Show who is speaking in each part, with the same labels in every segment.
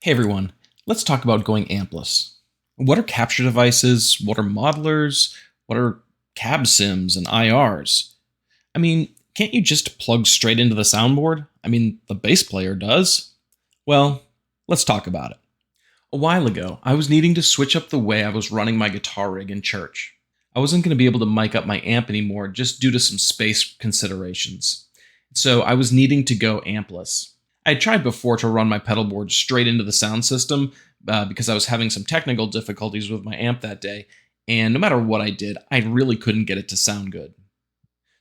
Speaker 1: Hey everyone, let's talk about going ampless. What are capture devices? What are modelers? What are cab sims and IRs? Can't you just plug straight into the soundboard? The bass player does. Well, let's talk about it. A while ago, I was needing to switch up the way I was running my guitar rig in church. I wasn't going to be able to mic up my amp anymore just due to some space considerations. So I was needing to go ampless. I had tried before to run my pedal board straight into the sound system because I was having some technical difficulties with my amp that day, and no matter what I did, I really couldn't get it to sound good.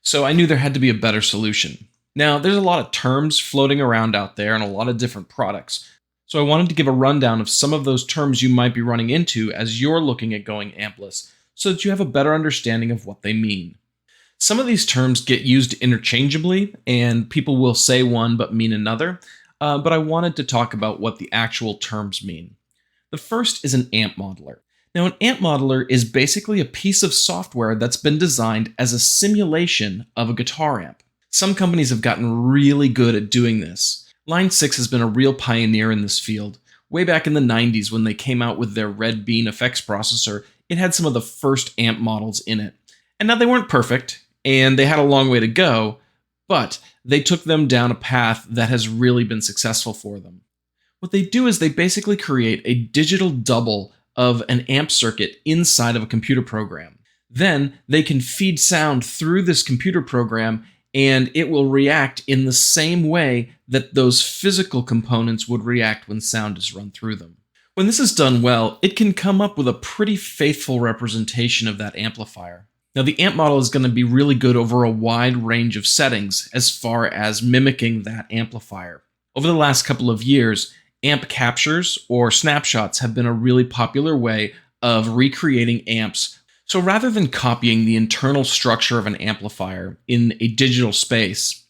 Speaker 1: So I knew there had to be a better solution. Now, there's a lot of terms floating around out there and a lot of different products, so I wanted to give a rundown of some of those terms you might be running into as you're looking at going ampless, so that you have a better understanding of what they mean. Some of these terms get used interchangeably, and people will say one but mean another, but I wanted to talk about what the actual terms mean. The first is an amp modeler. Now, an amp modeler is basically a piece of software that's been designed as a simulation of a guitar amp. Some companies have gotten really good at doing this. Line 6 has been a real pioneer in this field. Way back in the 90s when they came out with their Red Bean effects processor, it had some of the first amp models in it. And now they weren't perfect, and they had a long way to go, but they took them down a path that has really been successful for them. What they do is they basically create a digital double of an amp circuit inside of a computer program. Then they can feed sound through this computer program, and it will react in the same way that those physical components would react when sound is run through them. When this is done well, it can come up with a pretty faithful representation of that amplifier. Now, the amp model is going to be really good over a wide range of settings as far as mimicking that amplifier. Over the last couple of years, amp captures or snapshots have been a really popular way of recreating amps. So rather than copying the internal structure of an amplifier in a digital space,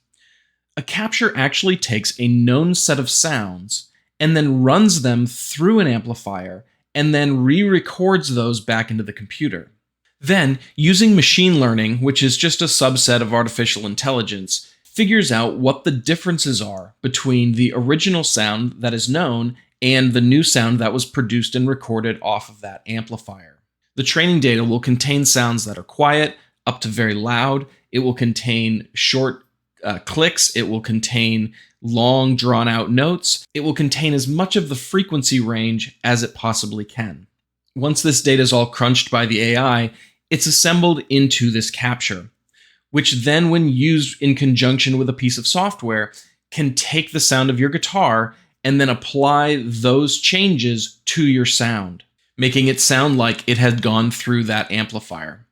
Speaker 1: a capture actually takes a known set of sounds and then runs them through an amplifier and then re-records those back into the computer. Then, using machine learning, which is just a subset of artificial intelligence, figures out what the differences are between the original sound that is known and the new sound that was produced and recorded off of that amplifier. The training data will contain sounds that are quiet, up to very loud. It will contain short clicks. It will contain long, drawn-out notes. It will contain as much of the frequency range as it possibly can. Once this data is all crunched by the AI, it's assembled into this capture, which then, when used in conjunction with a piece of software, can take the sound of your guitar and then apply those changes to your sound, making it sound like it had gone through that amplifier.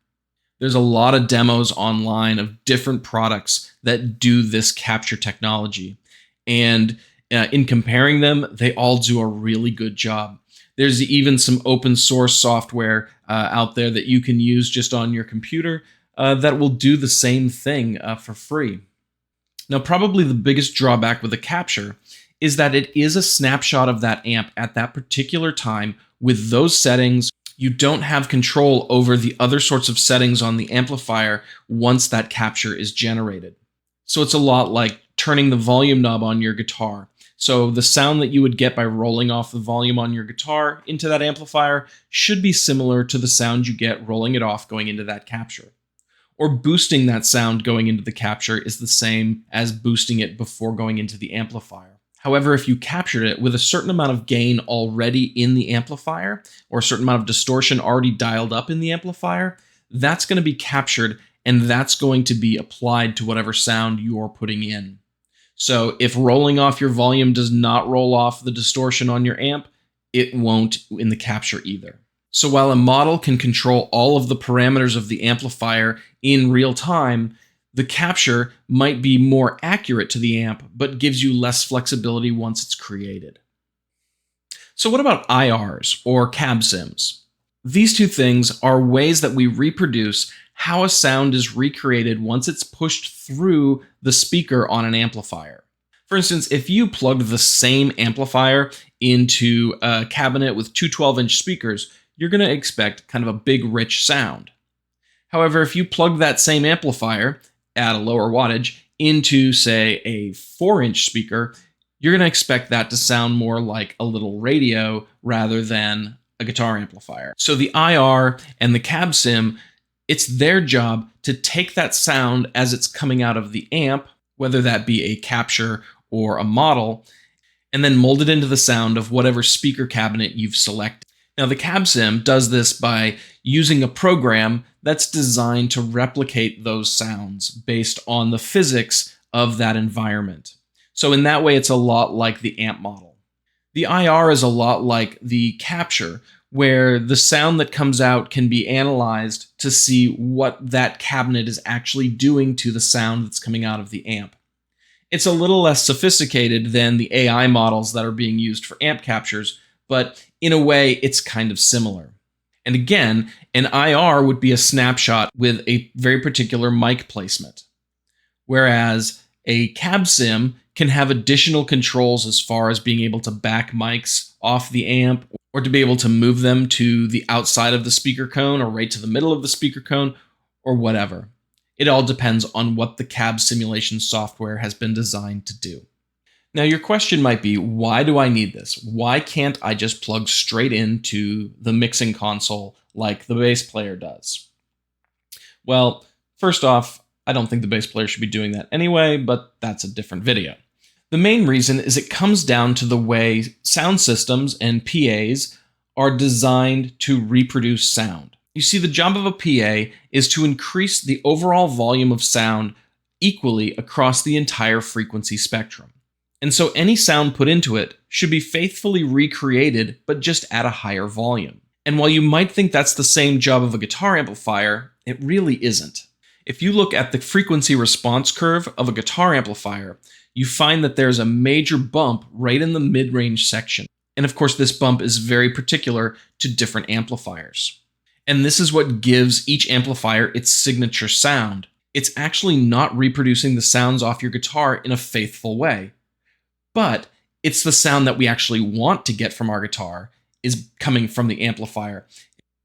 Speaker 1: There's a lot of demos online of different products that do this capture technology, and in comparing them, they all do a really good job. There's even some open source software out there that you can use just on your computer that will do the same thing for free. Now, probably the biggest drawback with the capture is that it is a snapshot of that amp at that particular time with those settings. You don't have control over the other sorts of settings on the amplifier once that capture is generated. So it's a lot like turning the volume knob on your guitar. So the sound that you would get by rolling off the volume on your guitar into that amplifier should be similar to the sound you get rolling it off going into that capture. Or boosting that sound going into the capture is the same as boosting it before going into the amplifier. However, if you captured it with a certain amount of gain already in the amplifier, or a certain amount of distortion already dialed up in the amplifier, that's going to be captured and that's going to be applied to whatever sound you're putting in. So if rolling off your volume does not roll off the distortion on your amp, it won't in the capture either. So while a model can control all of the parameters of the amplifier in real time, the capture might be more accurate to the amp, but gives you less flexibility once it's created. So what about IRs, or cab sims? These two things are ways that we reproduce how a sound is recreated once it's pushed through the speaker on an amplifier. For instance, if you plugged the same amplifier into a cabinet with two 12-inch speakers, you're going to expect kind of a big, rich sound. However, if you plug that same amplifier at a lower wattage into, say, a 4-inch speaker, you're going to expect that to sound more like a little radio rather than a guitar amplifier. So the IR and the cab sim, it's their job to take that sound as it's coming out of the amp, whether that be a capture or a model, and then mold it into the sound of whatever speaker cabinet you've selected. Now, the cab sim does this by using a program that's designed to replicate those sounds based on the physics of that environment. So in that way, it's a lot like the amp model. The IR is a lot like the capture, where the sound that comes out can be analyzed to see what that cabinet is actually doing to the sound that's coming out of the amp. It's a little less sophisticated than the AI models that are being used for amp captures, but in a way, it's kind of similar. And again, an IR would be a snapshot with a very particular mic placement, whereas a cab sim can have additional controls as far as being able to back mics off the amp or to be able to move them to the outside of the speaker cone or right to the middle of the speaker cone or whatever. It all depends on what the cab simulation software has been designed to do. Now, your question might be, why do I need this? Why can't I just plug straight into the mixing console like the bass player does? Well, first off, I don't think the bass player should be doing that anyway, but that's a different video. The main reason is it comes down to the way sound systems and PAs are designed to reproduce sound. You see, the job of a PA is to increase the overall volume of sound equally across the entire frequency spectrum. And so any sound put into it should be faithfully recreated, but just at a higher volume. And while you might think that's the same job of a guitar amplifier, it really isn't. If you look at the frequency response curve of a guitar amplifier, you find that there's a major bump right in the mid-range section. And of course, this bump is very particular to different amplifiers. And this is what gives each amplifier its signature sound. It's actually not reproducing the sounds off your guitar in a faithful way. But it's the sound that we actually want to get from our guitar is coming from the amplifier.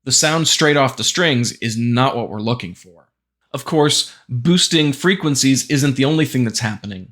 Speaker 1: The sound straight off the strings is not what we're looking for. Of course, boosting frequencies isn't the only thing that's happening.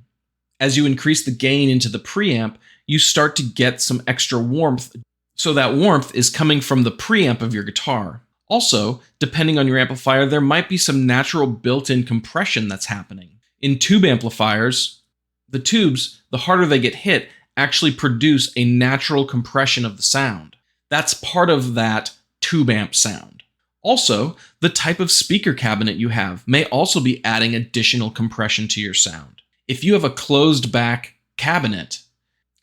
Speaker 1: As you increase the gain into the preamp, you start to get some extra warmth. So that warmth is coming from the preamp of your guitar. Also, depending on your amplifier, there might be some natural built-in compression that's happening. In tube amplifiers, the tubes, the harder they get hit, actually produce a natural compression of the sound. That's part of that tube amp sound. Also, the type of speaker cabinet you have may also be adding additional compression to your sound. If you have a closed back cabinet,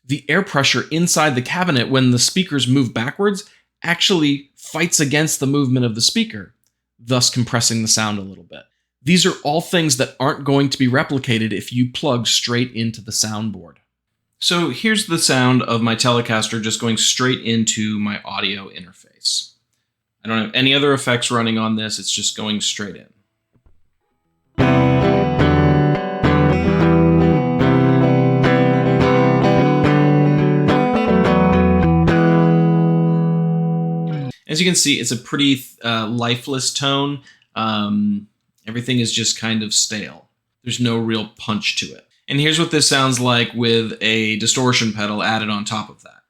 Speaker 1: the air pressure inside the cabinet when the speakers move backwards actually fights against the movement of the speaker, thus compressing the sound a little bit. These are all things that aren't going to be replicated if you plug straight into the soundboard. So here's the sound of my Telecaster just going straight into my audio interface. I don't have any other effects running on this, it's just going straight in. As you can see, it's a pretty lifeless tone. Everything is just kind of stale. There's no real punch to it. And here's what this sounds like with a distortion pedal added on top of that.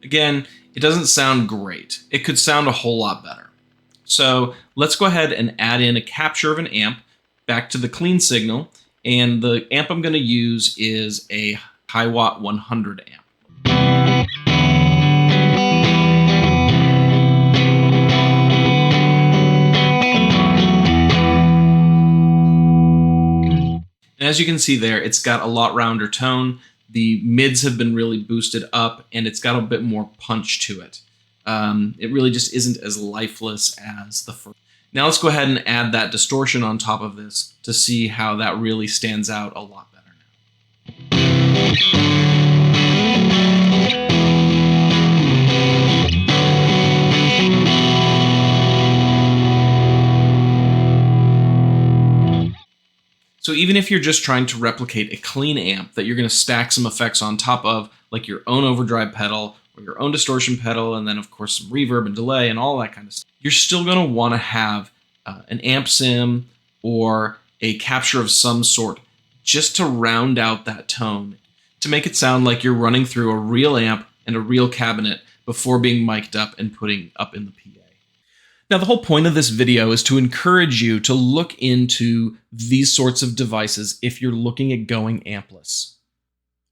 Speaker 1: Again, it doesn't sound great. It could sound a whole lot better. So let's go ahead and add in a capture of an amp back to the clean signal. And the amp I'm going to use is a high watt 100 amp. And as you can see there, it's got a lot rounder tone. The mids have been really boosted up, and it's got a bit more punch to it. It really just isn't as lifeless as the first. Now let's go ahead and add that distortion on top of this to see how that really stands out a lot better now. So even if you're just trying to replicate a clean amp that you're going to stack some effects on top of, like your own overdrive pedal or your own distortion pedal, and then of course some reverb and delay and all that kind of stuff, you're still going to want to have an amp sim or a capture of some sort, just to round out that tone, to make it sound like you're running through a real amp and a real cabinet before being mic'd up and putting up in the PA. Now, the whole point of this video is to encourage you to look into these sorts of devices if you're looking at going ampless.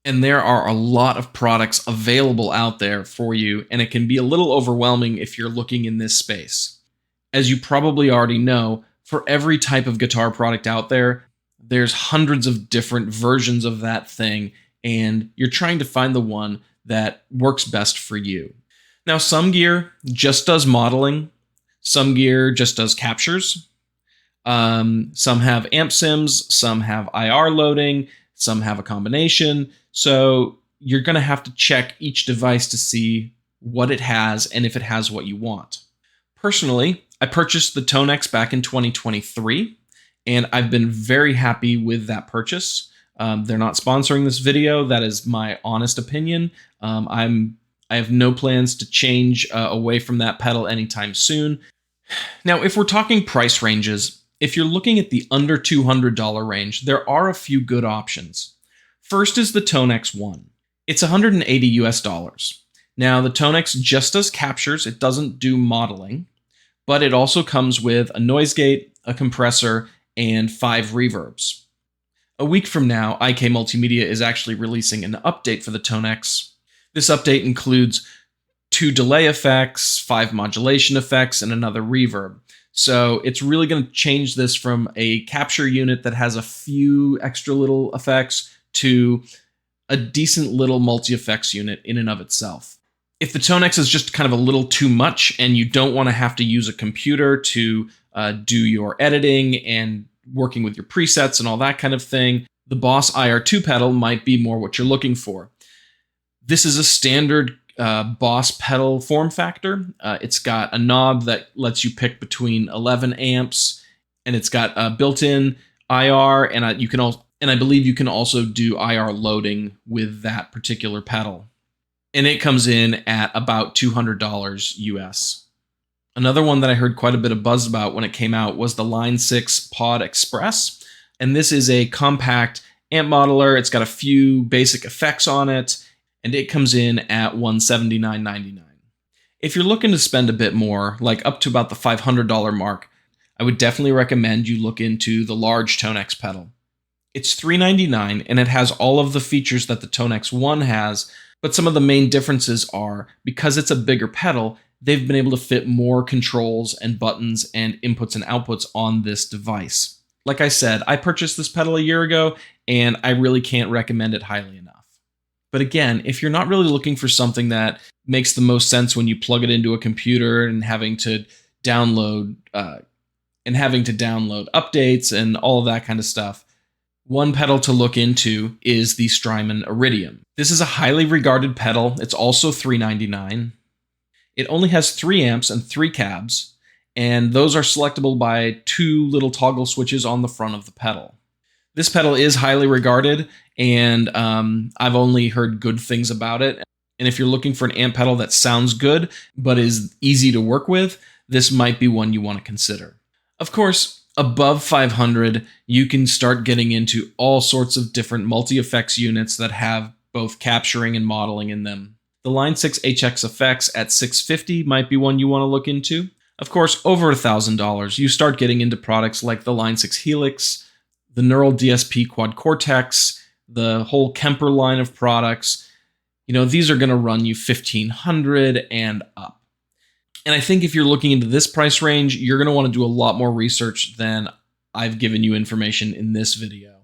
Speaker 1: And there are a lot of products available out there for you, and it can be a little overwhelming if you're looking in this space. As you probably already know, for every type of guitar product out there, there's hundreds of different versions of that thing, and you're trying to find the one that works best for you. Now, some gear just does modeling. Some gear just does captures. Some have amp sims, some have IR loading, some have a combination. So you're going to have to check each device to see what it has and if it has what you want. Personally, I purchased the Tonex back in 2023, and I've been very happy with that purchase. They're not sponsoring this video. That is my honest opinion. I have no plans to change away from that pedal anytime soon. Now, if we're talking price ranges, if you're looking at the under $200 range, there are a few good options. First is the Tonex One. It's $180 US. Now, the Tonex just does captures. It doesn't do modeling, but it also comes with a noise gate, a compressor, and 5 reverbs. A week from now, IK Multimedia is actually releasing an update for the Tonex. This update includes 2 delay effects, 5 modulation effects, and another reverb. So it's really going to change this from a capture unit that has a few extra little effects to a decent little multi-effects unit in and of itself. If the Tonex is just kind of a little too much and you don't want to have to use a computer to do your editing and working with your presets and all that kind of thing, the Boss IR2 pedal might be more what you're looking for. This is a standard Boss pedal form factor. It's got a knob that lets you pick between 11 amps, and it's got a built-in IR, and I believe you can also do IR loading with that particular pedal. And it comes in at about $200 US. Another one that I heard quite a bit of buzz about when it came out was the Line 6 Pod Express. And this is a compact amp modeler. It's got a few basic effects on it, and it comes in at $179.99. If you're looking to spend a bit more, like up to about the $500 mark, I would definitely recommend you look into the large Tonex pedal. It's $399, and it has all of the features that the Tonex One has, but some of the main differences are, because it's a bigger pedal, they've been able to fit more controls and buttons and inputs and outputs on this device. Like I said, I purchased this pedal a year ago, and I really can't recommend it highly enough. But again, if you're not really looking for something that makes the most sense when you plug it into a computer and having to download updates and all of that kind of stuff, one pedal to look into is the Strymon Iridium. This is a highly regarded pedal. It's also $399. It only has 3 amps and 3 cabs, and those are selectable by 2 little toggle switches on the front of the pedal. This pedal is highly regarded, and I've only heard good things about it. And if you're looking for an amp pedal that sounds good but is easy to work with, this might be one you want to consider. Of course, above 500, you can start getting into all sorts of different multi-effects units that have both capturing and modeling in them. The Line 6 HX Effects at $650 might be one you want to look into. Of course, over $1,000, you start getting into products like the Line 6 Helix, the Neural DSP Quad Cortex, the whole Kemper line of products. These are going to run you $1,500 and up. And I think if you're looking into this price range, you're going to want to do a lot more research than I've given you information in this video.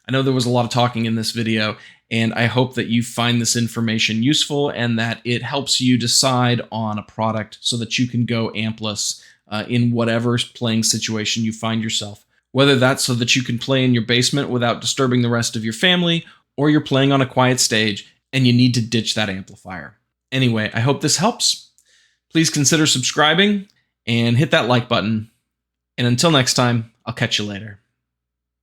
Speaker 1: I know there was a lot of talking in this video, and I hope that you find this information useful and that it helps you decide on a product so that you can go ampless in whatever playing situation you find yourself. Whether that's so that you can play in your basement without disturbing the rest of your family, or you're playing on a quiet stage and you need to ditch that amplifier. Anyway, I hope this helps. Please consider subscribing and hit that like button. And until next time, I'll catch you later.